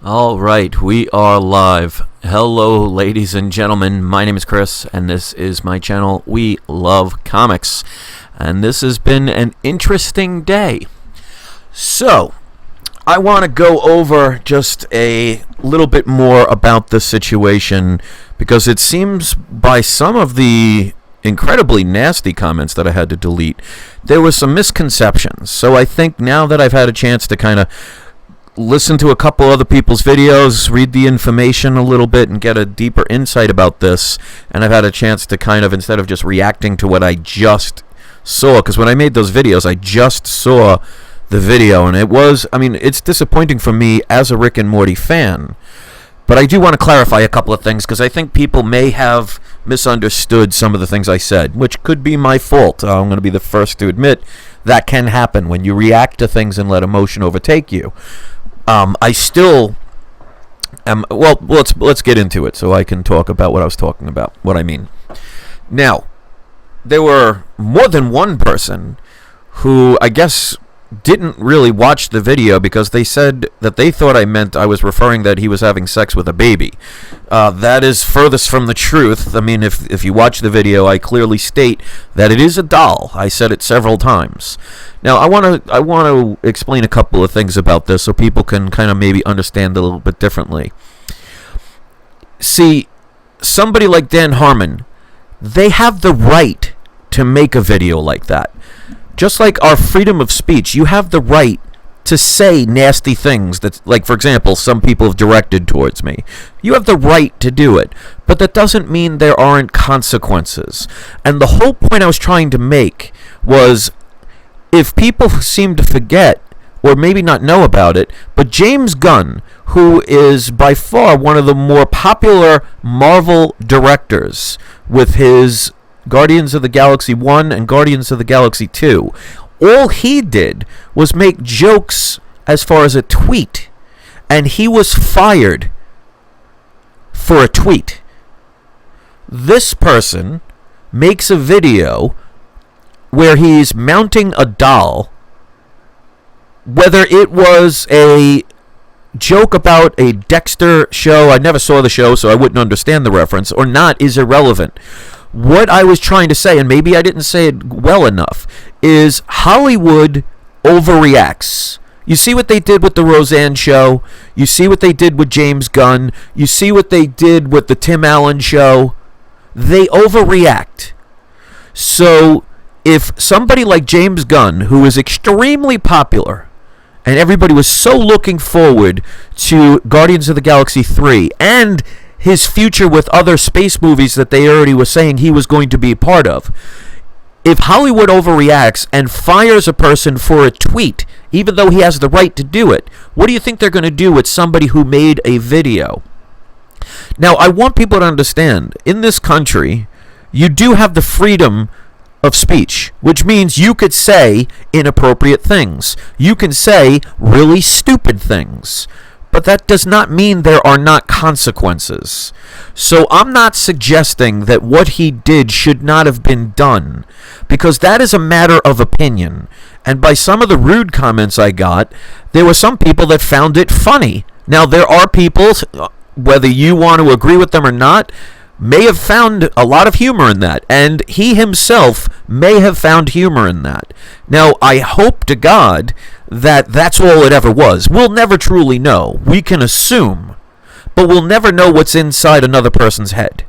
All right, we are live. Hello, ladies and gentlemen. My name is Chris, and this is my channel, We Love Comics. And this has been an interesting day. So, I want to go over just a little bit more about the situation, because it seems by some of the incredibly nasty comments that I had to delete, there were some misconceptions. So I think now that I've had a chance to kind of listen to a couple other people's videos, read the information a little bit, and get a deeper insight about this, and I've had a chance to kind of, instead of just reacting to what I just saw, because when I made those videos, I just saw the video, and it's disappointing for me as a Rick and Morty fan. But I do want to clarify a couple of things, because I think people may have misunderstood some of the things I said, which could be my fault. I'm going to be the first to admit that can happen when you react to things and let emotion overtake you. I still am. Well, let's get into it so I can talk about what I was talking about, what I mean. Now, there were more than one person who I guess didn't really watch the video, because they said that they thought I meant I was referring that he was having sex with a baby. That is furthest from the truth. I mean, if you watch the video, I clearly state that it is a doll. I said it several times. Now, I want to explain a couple of things about this so people can kind of maybe understand a little bit differently. See, somebody like Dan Harmon, they have the right to make a video like that. Just like our freedom of speech, you have the right to say nasty things that, like, for example, some people have directed towards me. You have the right to do it, but that doesn't mean there aren't consequences. And the whole point I was trying to make was, if people seem to forget, or maybe not know about it, but James Gunn, who is by far one of the more popular Marvel directors with his Guardians of the Galaxy 1 and Guardians of the Galaxy 2, all he did was make jokes as far as a tweet, and he was fired for a tweet. This person makes a video where he's mounting a doll, whether it was a joke about a Dexter show, I never saw the show so I wouldn't understand the reference, or not, is irrelevant. What I was trying to say, and maybe I didn't say it well enough, is Hollywood overreacts. You see what they did with the Roseanne show. You see what they did with James Gunn. You see what they did with the Tim Allen show. They overreact. So if somebody like James Gunn, who is extremely popular, and everybody was so looking forward to Guardians of the Galaxy 3 and his future with other space movies that they already were saying he was going to be a part of, if Hollywood overreacts and fires a person for a tweet, even though he has the right to do it, what do you think they're going to do with somebody who made a video? Now, I want people to understand, in this country, you do have the freedom of speech, which means you could say inappropriate things. You can say really stupid things. But that does not mean there are not consequences. So I'm not suggesting that what he did should not have been done, because that is a matter of opinion. And by some of the rude comments I got, there were some people that found it funny. Now, there are people, whether you want to agree with them or not, may have found a lot of humor in that, and he himself may have found humor in that. Now, I hope to God that that's all it ever was. We'll never truly know. We can assume, but we'll never know what's inside another person's head.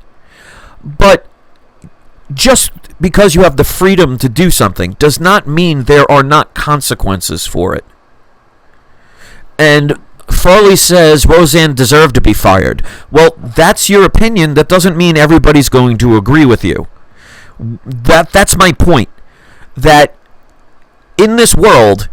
But just because you have the freedom to do something does not mean there are not consequences for it. And Farley says Roseanne deserved to be fired. Well, that's your opinion. That doesn't mean everybody's going to agree with you. That's my point. That in this world,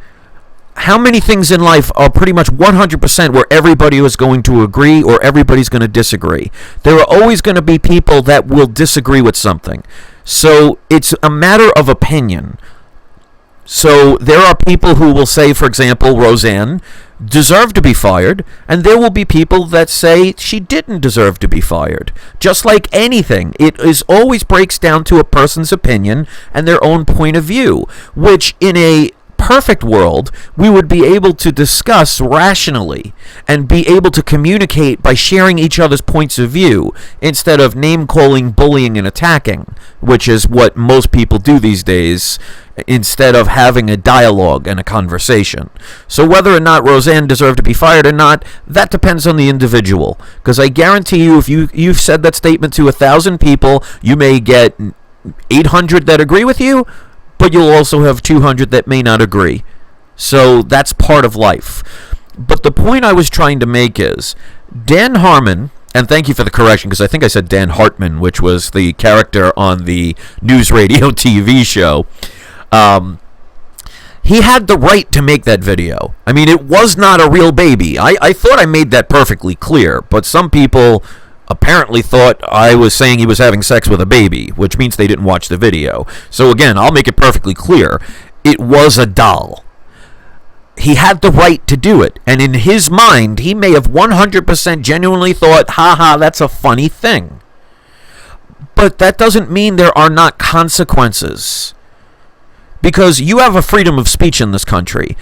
how many things in life are pretty much 100% where everybody is going to agree or everybody's going to disagree? There are always going to be people that will disagree with something. So it's a matter of opinion. So there are people who will say, for example, Roseanne deserved to be fired, and there will be people that say she didn't deserve to be fired. Just like anything, it is always breaks down to a person's opinion and their own point of view, which in a perfect world, we would be able to discuss rationally and be able to communicate by sharing each other's points of view instead of name-calling, bullying, and attacking, which is what most people do these days instead of having a dialogue and a conversation. So whether or not Roseanne deserved to be fired or not, that depends on the individual. Because I guarantee you, if you've said that statement to 1,000 people, you may get 800 that agree with you, but you'll also have 200 that may not agree. So that's part of life. But the point I was trying to make is, Dan Harmon, and thank you for the correction, because I think I said Dan Hartman, which was the character on the news radio TV show. He had the right to make that video. I mean, it was not a real baby. I thought I made that perfectly clear, but some people apparently thought I was saying he was having sex with a baby, which means they didn't watch the video. So again, I'll make it perfectly clear. It was a doll. He had the right to do it, and in his mind, he may have 100% genuinely thought, haha, that's a funny thing. But that doesn't mean there are not consequences. Because you have a freedom of speech in this country.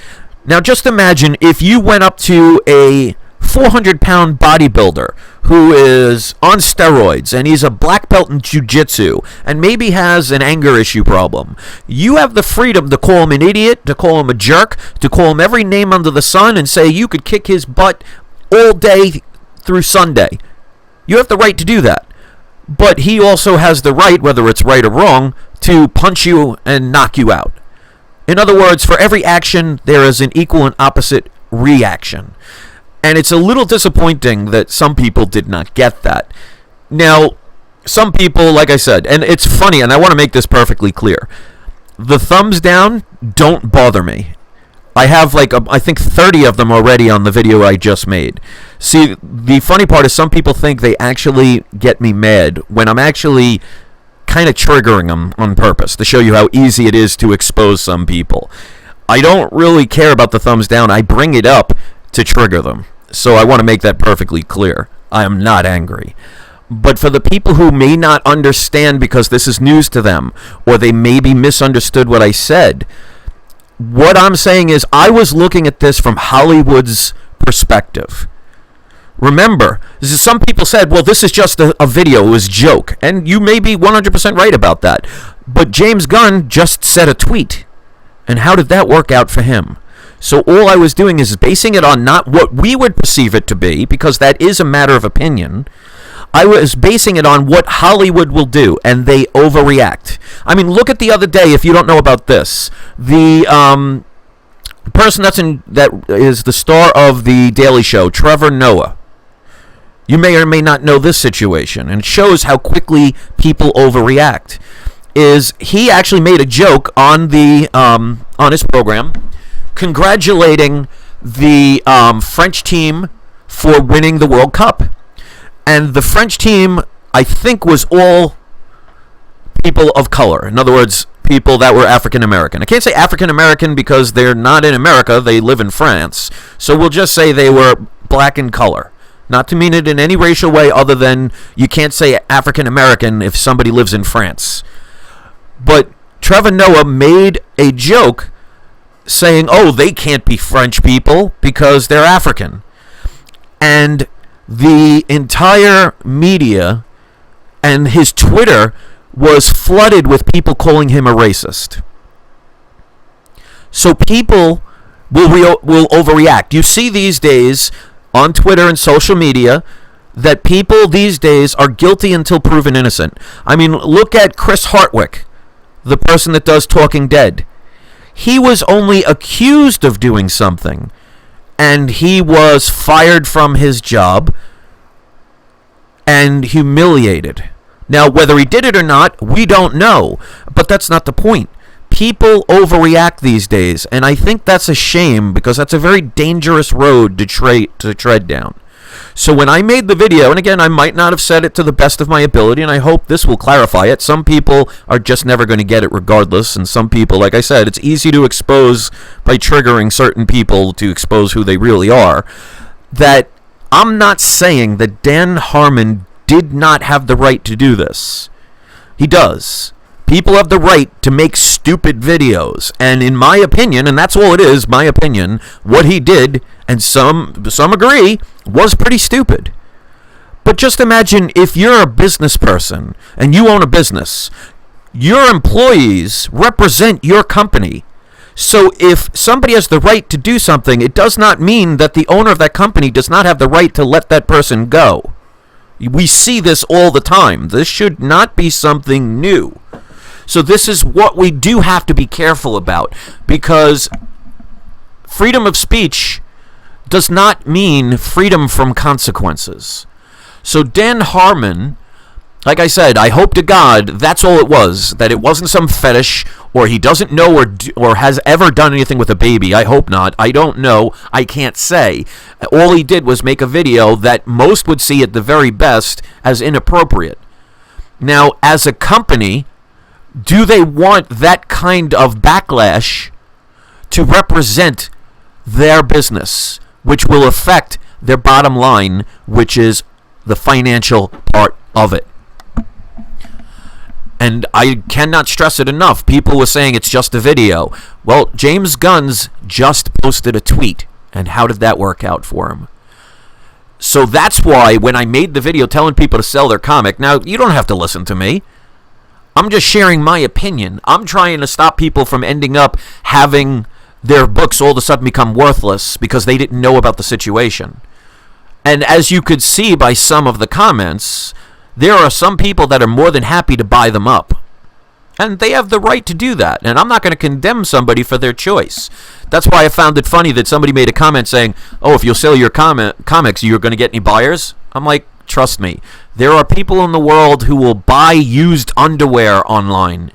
Now just imagine if you went up to a 400-pound bodybuilder who is on steroids and he's a black belt in jiu-jitsu and maybe has an anger issue problem. You have the freedom to call him an idiot, to call him a jerk, to call him every name under the sun and say you could kick his butt all day through Sunday. You have the right to do that. But he also has the right, whether it's right or wrong, to punch you and knock you out. In other words, for every action, there is an equal and opposite reaction. And it's a little disappointing that some people did not get that. Now, some people, like I said, and it's funny, and I want to make this perfectly clear. The thumbs down don't bother me. I have I think 30 of them already on the video I just made. See, the funny part is some people think they actually get me mad when I'm actually kind of triggering them on purpose to show you how easy it is to expose some people. I don't really care about the thumbs down. I bring it up to trigger them. So I want to make that perfectly clear. I am not angry. But for the people who may not understand because this is news to them, or they maybe misunderstood what I said, what I'm saying is I was looking at this from Hollywood's perspective. Remember, some people said, well, this is just a video, it was a joke. And you may be 100% right about that. But James Gunn just said a tweet. And how did that work out for him? So all I was doing is basing it on not what we would perceive it to be, because that is a matter of opinion. I was basing it on what Hollywood will do, and they overreact. I mean, look at the other day, if you don't know about this. The person that is the star of The Daily Show, Trevor Noah. You may or may not know this situation, and it shows how quickly people overreact. Is he actually made a joke on his program, congratulating the French team for winning the World Cup. And the French team, I think, was all people of color. In other words, people that were African American. I can't say African American because they're not in America. They live in France. So we'll just say they were black in color. Not to mean it in any racial way other than you can't say African American if somebody lives in France. But Trevor Noah made a joke saying, oh, they can't be French people because they're African. And the entire media and his Twitter was flooded with people calling him a racist. So people will overreact. You see these days on Twitter and social media that people these days are guilty until proven innocent. I mean, look at Chris Hardwick, the person that does Talking Dead. He was only accused of doing something, and he was fired from his job and humiliated. Now, whether he did it or not, we don't know, but that's not the point. People overreact these days, and I think that's a shame because that's a very dangerous road to tread down. So when I made the video, and again, I might not have said it to the best of my ability, and I hope this will clarify it. Some people are just never going to get it regardless, and some people, like I said, it's easy to expose by triggering certain people to expose who they really are. That I'm not saying that Dan Harmon did not have the right to do this. He does. People have the right to make stupid videos. And in my opinion, and that's all it is, my opinion, what he did, and some agree, was pretty stupid. But just imagine if you're a business person and you own a business, your employees represent your company. So if somebody has the right to do something, it does not mean that the owner of that company does not have the right to let that person go. We see this all the time. This should not be something new. So this is what we do have to be careful about, because freedom of speech does not mean freedom from consequences. So Dan Harmon, like I said, I hope to God that's all it was, that it wasn't some fetish, or he doesn't know or has ever done anything with a baby. I hope not. I don't know. I can't say. All he did was make a video that most would see at the very best as inappropriate. Now, as a company, do they want that kind of backlash to represent their business, which will affect their bottom line, which is the financial part of it? And I cannot stress it enough. People were saying it's just a video. Well, James Gunn's just posted a tweet. And how did that work out for him? So that's why when I made the video telling people to sell their comic, now you don't have to listen to me. I'm just sharing my opinion. I'm trying to stop people from ending up having their books all of a sudden become worthless because they didn't know about the situation. And as you could see by some of the comments, there are some people that are more than happy to buy them up. And they have the right to do that. And I'm not going to condemn somebody for their choice. That's why I found it funny that somebody made a comment saying, oh, if you'll sell your comics, you're going to get any buyers? I'm like, trust me. There are people in the world who will buy used underwear online.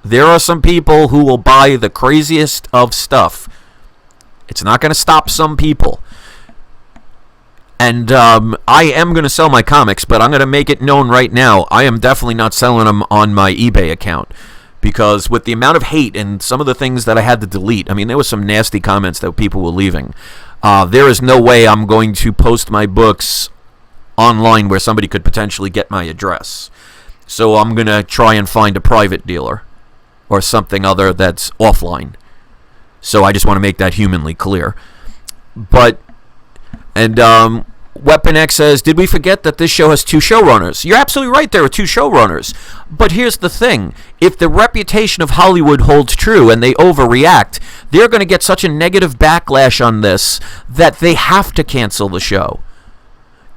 There are some people who will buy the craziest of stuff. It's not going to stop some people. And I am going to sell my comics, but I'm going to make it known right now, I am definitely not selling them on my eBay account. Because with the amount of hate and some of the things that I had to delete, I mean, there was some nasty comments that people were leaving. There is no way I'm going to post my books online where somebody could potentially get my address. So I'm going to try and find a private dealer or something other that's offline. So I just want to make that humanly clear. But, and Weapon X says, did we forget that this show has two showrunners? You're absolutely right, there are two showrunners. But here's the thing. If the reputation of Hollywood holds true and they overreact, they're going to get such a negative backlash on this that they have to cancel the show.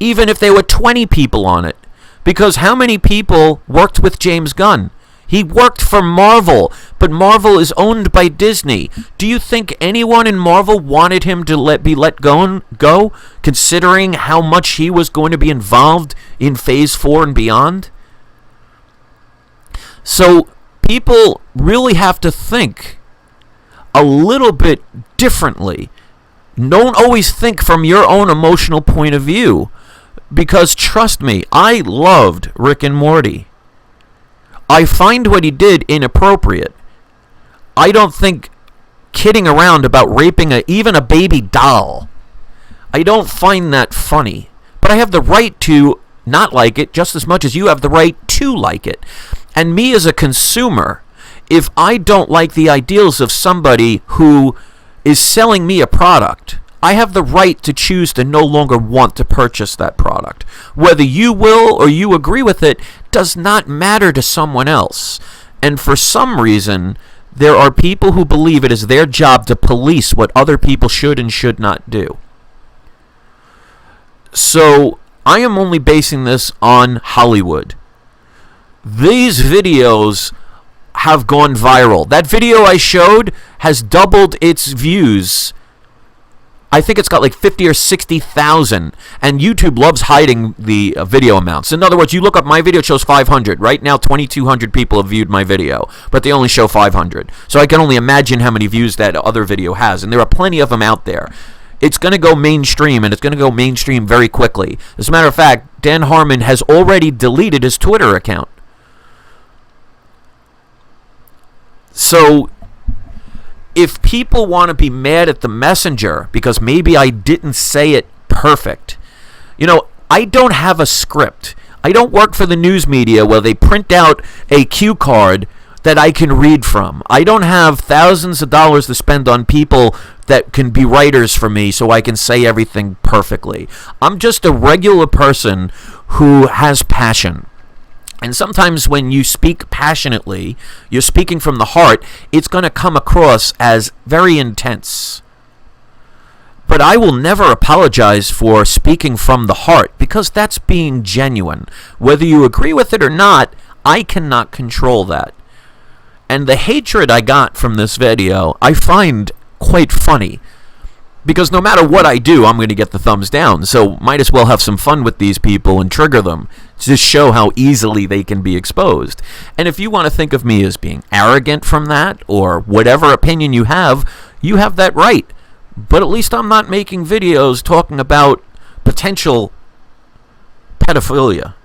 Even if there were 20 people on it. Because how many people worked with James Gunn? He worked for Marvel, but Marvel is owned by Disney. Do you think anyone in Marvel wanted him to be let go, considering how much he was going to be involved in Phase 4 and beyond? So people really have to think a little bit differently. Don't always think from your own emotional point of view. Because trust me, I loved Rick and Morty. I find what he did inappropriate. I don't think kidding around about raping even a baby doll, I don't find that funny. But I have the right to not like it just as much as you have the right to like it. And me as a consumer, if I don't like the ideals of somebody who is selling me a product, I have the right to choose to no longer want to purchase that product. Whether you will or you agree with it does not matter to someone else. And for some reason, there are people who believe it is their job to police what other people should and should not do. So I am only basing this on Hollywood. These videos have gone viral. That video I showed has doubled its views. I think it's got like 50 or 60,000, and YouTube loves hiding the video amounts. In other words, you look up my video, it shows 500. Right now, 2,200 people have viewed my video, but they only show 500. So I can only imagine how many views that other video has, and there are plenty of them out there. It's going to go mainstream, and it's going to go mainstream very quickly. As a matter of fact, Dan Harmon has already deleted his Twitter account. So if people want to be mad at the messenger because maybe I didn't say it perfect, I don't have a script. I don't work for the news media where they print out a cue card that I can read from. I don't have thousands of dollars to spend on people that can be writers for me so I can say everything perfectly. I'm just a regular person who has passion. And sometimes when you speak passionately, you're speaking from the heart, it's going to come across as very intense. But I will never apologize for speaking from the heart because that's being genuine. Whether you agree with it or not, I cannot control that. And the hatred I got from this video, I find quite funny. Because no matter what I do, I'm going to get the thumbs down. So might as well have some fun with these people and trigger them to show how easily they can be exposed. And if you want to think of me as being arrogant from that, or whatever opinion you have that right. But at least I'm not making videos talking about potential pedophilia.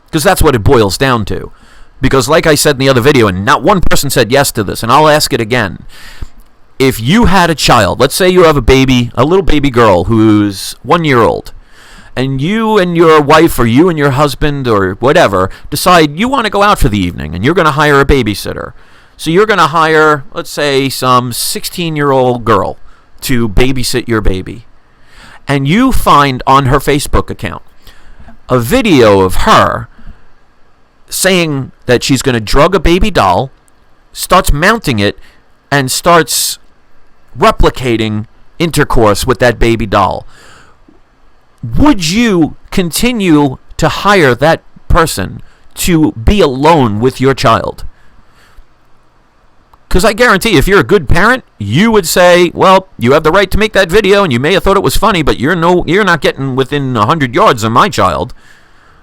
Because that's what it boils down to. Because like I said in the other video, and not one person said yes to this, and I'll ask it again. If you had a child, let's say you have a little baby girl who's 1 year old, and you and your wife or you and your husband or whatever decide you want to go out for the evening and you're going to hire a babysitter. So you're going to hire, let's say, some 16-year-old girl to babysit your baby. And you find on her Facebook account a video of her saying that she's going to drug a baby doll, starts mounting it, and starts replicating intercourse with that baby doll. Would you continue to hire that person to be alone with your child? Because I guarantee if you're a good parent, you would say, well, you have the right to make that video, and you may have thought it was funny, but you're not getting within 100 yards of my child.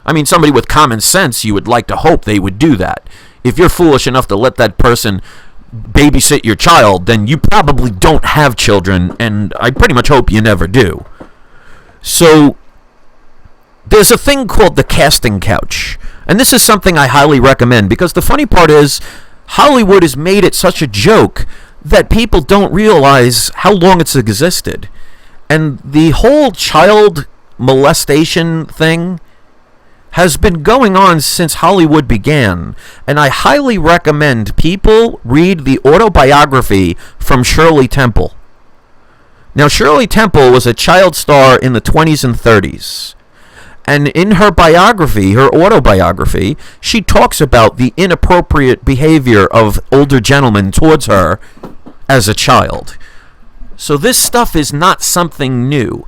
I mean, somebody with common sense, you would like to hope they would do that. If you're foolish enough to let that person babysit your child, then you probably don't have children, and I pretty much hope you never do. So, there's a thing called the casting couch, and this is something I highly recommend, because the funny part is, Hollywood has made it such a joke that people don't realize how long it's existed. And the whole child molestation thing has been going on since Hollywood began, and I highly recommend people read the autobiography from Shirley Temple. Now, Shirley Temple was a child star in the 20s and 30s, and in her biography, her autobiography, she talks about the inappropriate behavior of older gentlemen towards her as a child. So this stuff is not something new.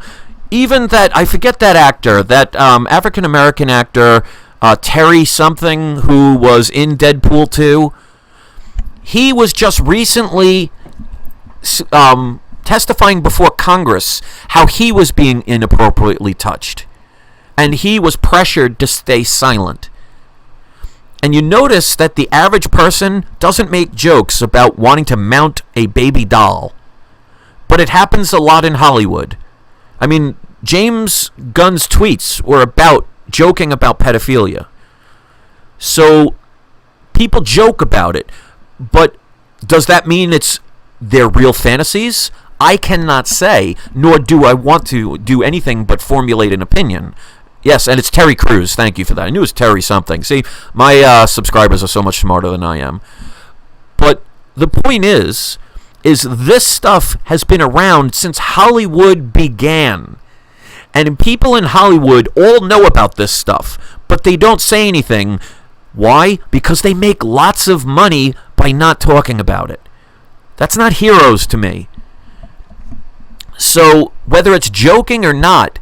Even that, I forget that actor, that African-American actor, Terry something, who was in Deadpool 2, he was just recently testifying before Congress how he was being inappropriately touched. And he was pressured to stay silent. And you notice that the average person doesn't make jokes about wanting to mount a baby doll. But it happens a lot in Hollywood. I mean, James Gunn's tweets were about joking about pedophilia. So, people joke about it. But does that mean it's their real fantasies? I cannot say, nor do I want to do anything but formulate an opinion. Yes, and it's Terry Crews. Thank you for that. I knew it was Terry something. See, my subscribers are so much smarter than I am. But the point is this stuff has been around since Hollywood began. And people in Hollywood all know about this stuff, but they don't say anything. Why? Because they make lots of money by not talking about it. That's not heroes to me. So, whether it's joking or not,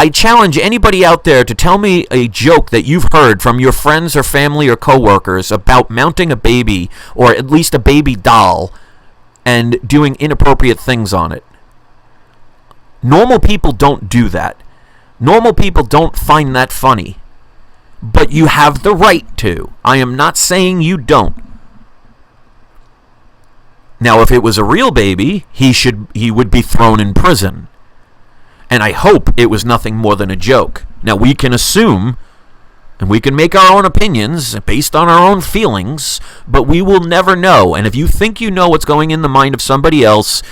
I challenge anybody out there to tell me a joke that you've heard from your friends or family or coworkers about mounting a baby, or at least a baby doll, and doing inappropriate things on it. Normal people don't do that. Normal people don't find that funny. But you have the right to. I am not saying you don't. Now, if it was a real baby, he would be thrown in prison. And I hope it was nothing more than a joke. Now, we can assume, and we can make our own opinions based on our own feelings, but we will never know. And if you think you know what's going in the mind of somebody else,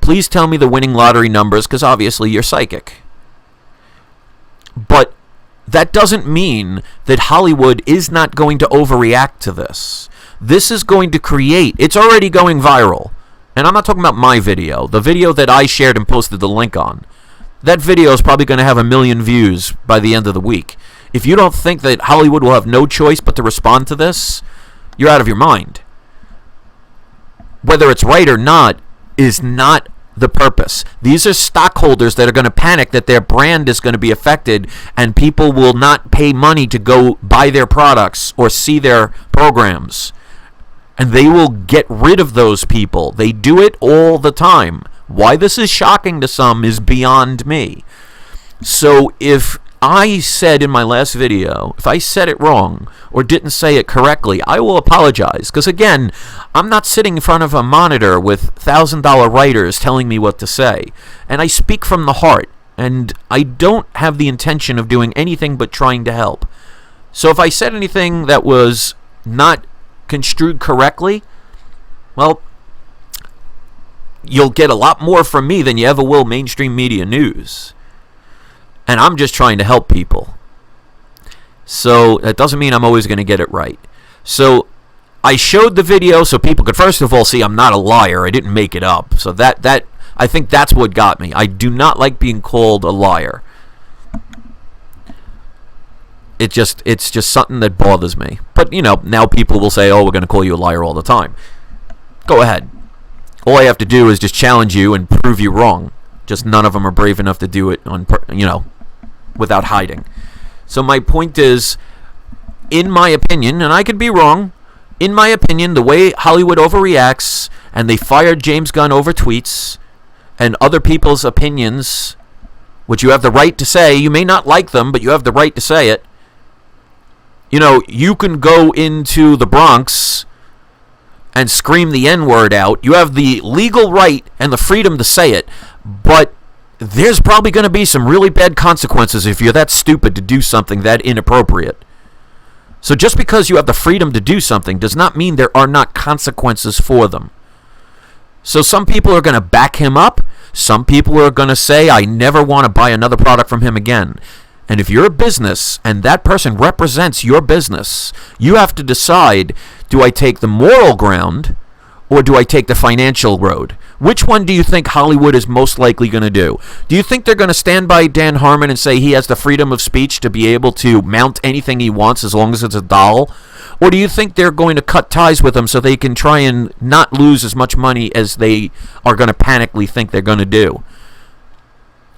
please tell me the winning lottery numbers, because obviously you're psychic. But that doesn't mean that Hollywood is not going to overreact to this. This is going to create, it's already going viral. And I'm not talking about my video, the video that I shared and posted the link on. That video is probably going to have 1 million views by the end of the week. If you don't think that Hollywood will have no choice but to respond to this, you're out of your mind. Whether it's right or not is not the purpose. These are stockholders that are going to panic that their brand is going to be affected and people will not pay money to go buy their products or see their programs. And they will get rid of those people. They do it all the time. Why this is shocking to some is beyond me. So if I said in my last video, if I said it wrong or didn't say it correctly, I will apologize. Because again, I'm not sitting in front of a monitor with $1,000 writers telling me what to say. And I speak from the heart. And I don't have the intention of doing anything but trying to help. So if I said anything that was not construed correctly, well, you'll get a lot more from me than you ever will mainstream media news. And I'm just trying to help people. So that doesn't mean I'm always going to get it right. So I showed the video so people could first of all see I'm not a liar. I didn't make it up. So that I think that's what got me. I do not like being called a liar. It's just something that bothers me. But, you know, now people will say, oh, we're going to call you a liar all the time. Go ahead. All I have to do is just challenge you and prove you wrong. Just none of them are brave enough to do it without hiding. So my point is, in my opinion, and I could be wrong, in my opinion, the way Hollywood overreacts and they fired James Gunn over tweets and other people's opinions, which you have the right to say, you may not like them, but you have the right to say it. You know, you can go into the Bronx and scream the N-word out. You have the legal right and the freedom to say it, but there's probably going to be some really bad consequences if you're that stupid to do something that inappropriate. So just because you have the freedom to do something does not mean there are not consequences for them. So some people are going to back him up. Some people are going to say, I never want to buy another product from him again. And if you're a business and that person represents your business, you have to decide, do I take the moral ground or do I take the financial road? Which one do you think Hollywood is most likely going to do? Do you think they're going to stand by Dan Harmon and say he has the freedom of speech to be able to mount anything he wants as long as it's a doll? Or do you think they're going to cut ties with him so they can try and not lose as much money as they are going to panically think they're going to do?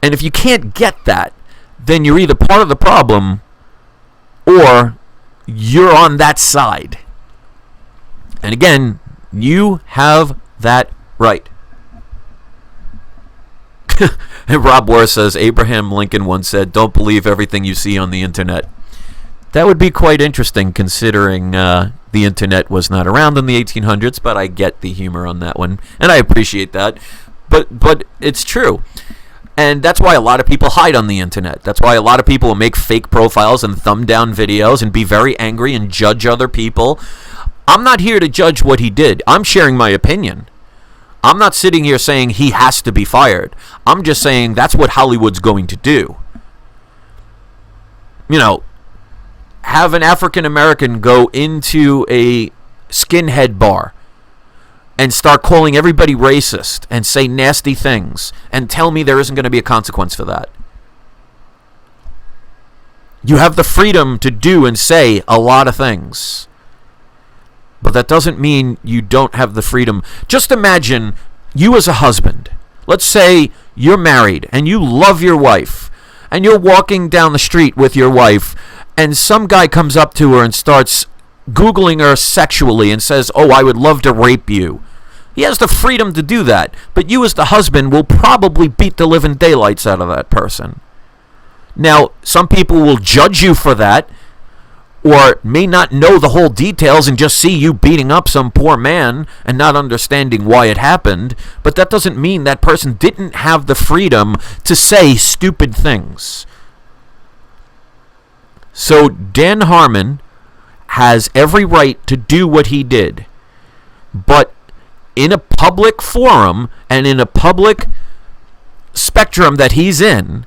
And if you can't get that, then you're either part of the problem or you're on that side. And again, you have that right. And Rob War says, Abraham Lincoln once said, don't believe everything you see on the internet. That would be quite interesting considering the internet was not around in the 1800s, but I get the humor on that one, and I appreciate that. But it's true. And that's why a lot of people hide on the internet. That's why a lot of people will make fake profiles and thumb down videos and be very angry and judge other people. I'm not here to judge what he did. I'm sharing my opinion. I'm not sitting here saying he has to be fired. I'm just saying that's what Hollywood's going to do. You know, have an African American go into a skinhead bar and start calling everybody racist and say nasty things and tell me there isn't going to be a consequence for that. You have the freedom to do and say a lot of things. But that doesn't mean you don't have the freedom. Just imagine you as a husband. Let's say you're married and you love your wife and you're walking down the street with your wife and some guy comes up to her and starts Googling her sexually and says, oh, I would love to rape you. He has the freedom to do that, but you as the husband will probably beat the living daylights out of that person. Now, some people will judge you for that, or may not know the whole details and just see you beating up some poor man and not understanding why it happened, but that doesn't mean that person didn't have the freedom to say stupid things. So Dan Harmon has every right to do what he did, but in a public forum and in a public spectrum that he's in,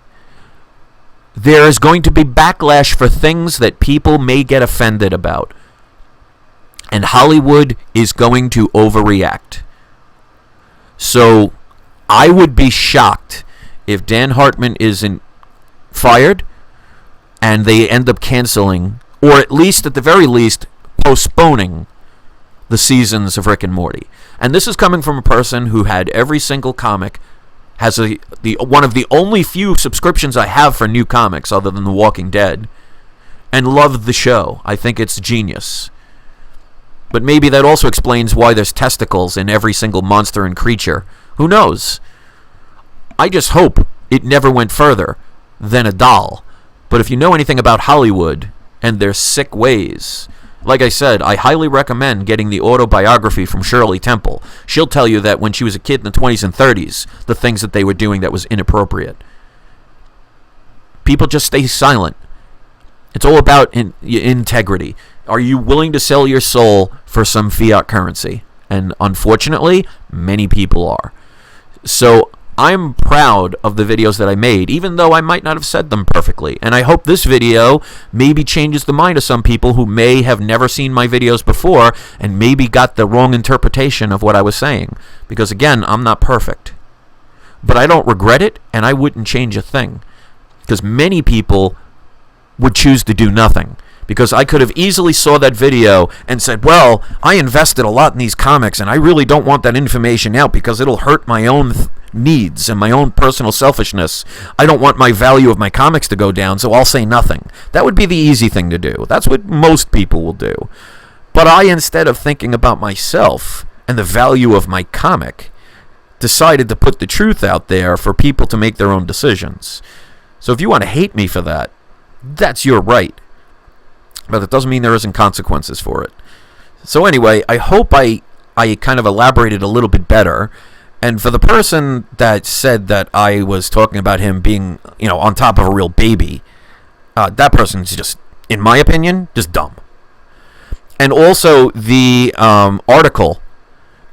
there is going to be backlash for things that people may get offended about. And Hollywood is going to overreact. So I would be shocked if Dan Harmon isn't fired and they end up canceling, or at least, at the very least, postponing the seasons of Rick and Morty. And this is coming from a person who had every single comic, has one of the only few subscriptions I have for new comics other than The Walking Dead, and loved the show. I think it's genius. But maybe that also explains why there's testicles in every single monster and creature. Who knows? I just hope it never went further than a doll. But if you know anything about Hollywood and their sick ways, like I said, I highly recommend getting the autobiography from Shirley Temple. She'll tell you that when she was a kid in the 20s and 30s, the things that they were doing that was inappropriate. People just stay silent. It's all about integrity. Are you willing to sell your soul for some fiat currency? And unfortunately, many people are. So I'm proud of the videos that I made, even though I might not have said them perfectly. And I hope this video maybe changes the mind of some people who may have never seen my videos before and maybe got the wrong interpretation of what I was saying. Because again, I'm not perfect. But I don't regret it, and I wouldn't change a thing. Because many people would choose to do nothing. Because I could have easily saw that video and said, well, I invested a lot in these comics and I really don't want that information out because it'll hurt my own needs and my own personal selfishness. I don't want my value of my comics to go down, so I'll say nothing. That would be the easy thing to do. That's what most people will do. But I, instead of thinking about myself and the value of my comic, decided to put the truth out there for people to make their own decisions. So if you want to hate me for that, that's your right. But it doesn't mean there isn't consequences for it. So anyway, I hope I kind of elaborated a little bit better. And for the person that said that I was talking about him being, on top of a real baby, that person's just, in my opinion, just dumb. And also, the article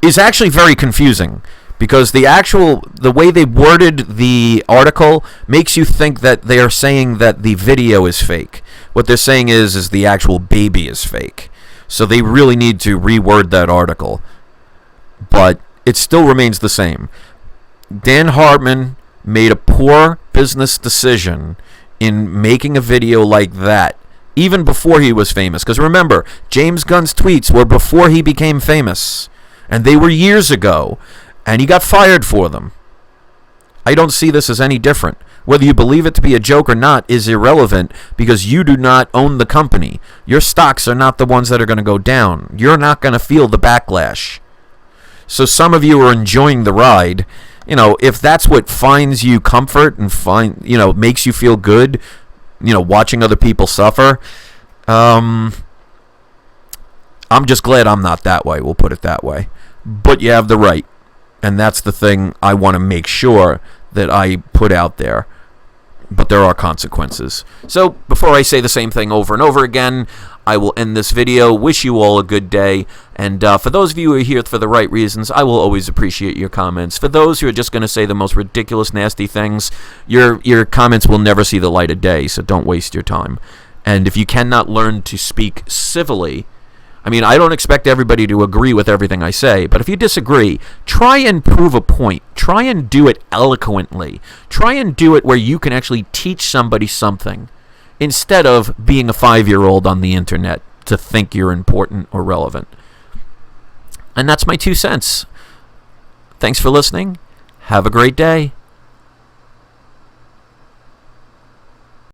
is actually very confusing. Because the way they worded the article makes you think that they are saying that the video is fake. What they're saying is the actual baby is fake. So they really need to reword that article. But it still remains the same. Dan Harmon made a poor business decision in making a video like that, even before he was famous. Because remember, James Gunn's tweets were before he became famous. And they were years ago. And he got fired for them. I don't see this as any different. Whether you believe it to be a joke or not is irrelevant because you do not own the company. Your stocks are not the ones that are going to go down. You're not going to feel the backlash. So some of you are enjoying the ride. If that's what finds you comfort and makes you feel good, watching other people suffer, I'm just glad I'm not that way. We'll put it that way. But you have the right. And that's the thing I want to make sure that I put out there. But there are consequences. So before I say the same thing over and over again, I will end this video. Wish you all a good day. And for those of you who are here for the right reasons, I will always appreciate your comments. For those who are just going to say the most ridiculous, nasty things, your comments will never see the light of day. So don't waste your time. And if you cannot learn to speak civilly, I don't expect everybody to agree with everything I say, but if you disagree, try and prove a point. Try and do it eloquently. Try and do it where you can actually teach somebody something, instead of being a 5-year-old on the internet to think you're important or relevant. And that's my 2 cents. Thanks for listening. Have a great day.